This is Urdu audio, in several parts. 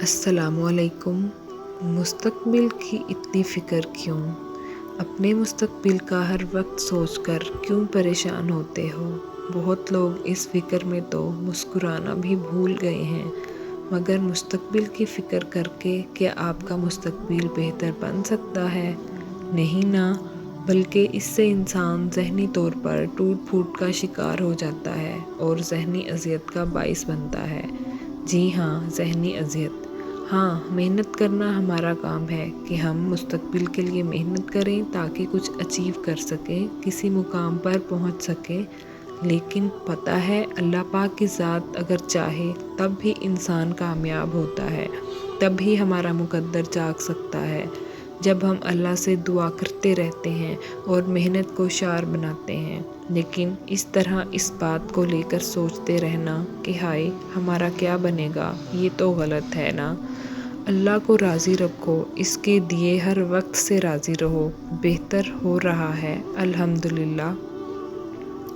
السلام علیکم۔ مستقبل کی اتنی فکر کیوں؟ اپنے مستقبل کا ہر وقت سوچ کر کیوں پریشان ہوتے ہو؟ بہت لوگ اس فکر میں تو مسکرانا بھی بھول گئے ہیں، مگر مستقبل کی فکر کر کے کیا آپ کا مستقبل بہتر بن سکتا ہے؟ نہیں نا، بلکہ اس سے انسان ذہنی طور پر ٹوٹ پھوٹ کا شکار ہو جاتا ہے اور ذہنی اذیت کا باعث بنتا ہے۔ جی ہاں، ذہنی اذیت۔ ہاں، محنت کرنا ہمارا کام ہے کہ ہم مستقبل کے لیے محنت کریں تاکہ کچھ اچیو کر سکیں، کسی مقام پر پہنچ سکیں، لیکن پتہ ہے اللہ پاک کی ذات اگر چاہے تب بھی انسان کامیاب ہوتا ہے، تب ہی ہمارا مقدر جاگ سکتا ہے۔ جب ہم اللہ سے دعا کرتے رہتے ہیں اور محنت کو شعار بناتے ہیں، لیکن اس طرح اس بات کو لے کر سوچتے رہنا کہ ہائے ہمارا کیا بنے گا، یہ تو غلط ہے نا۔ اللہ کو راضی رکھو، اس کے دیے ہر وقت سے راضی رہو، بہتر ہو رہا ہے الحمدللہ۔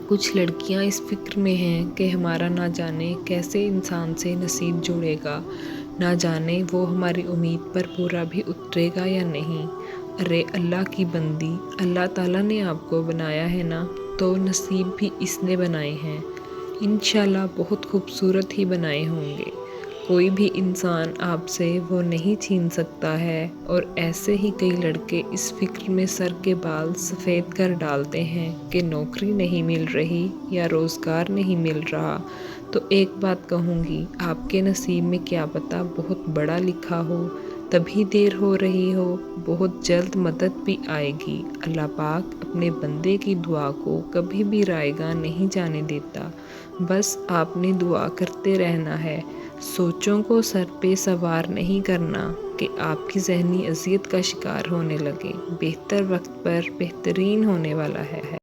کچھ لڑکیاں اس فکر میں ہیں کہ ہمارا نہ جانے کیسے انسان سے نصیب جڑے گا، نہ جانے وہ ہماری امید پر پورا بھی اترے گا یا نہیں۔ ارے اللہ کی بندی، اللہ تعالیٰ نے آپ کو بنایا ہے نا، تو نصیب بھی اس نے بنائے ہیں، انشاءاللہ بہت خوبصورت ہی بنائے ہوں گے۔ کوئی بھی انسان آپ سے وہ نہیں چھین سکتا ہے، اور ایسے ہی کئی لڑکے اس فکر میں سر کے بال سفید کر ڈالتے ہیں کہ نوکری نہیں مل رہی یا روزگار نہیں مل رہا، تو ایک بات کہوں گی، آپ کے نصیب میں کیا پتہ بہت بڑا لکھا ہو، تبھی دیر ہو رہی ہو، بہت جلد مدد بھی آئے گی۔ اللہ پاک اپنے بندے کی دعا کو کبھی بھی رائیگاں نہیں جانے دیتا، بس آپ نے دعا کرتے رہنا ہے، سوچوں کو سر پہ سوار نہیں کرنا کہ آپ کی ذہنی اذیت کا شکار ہونے لگیں۔ بہتر وقت پر بہترین ہونے والا ہے۔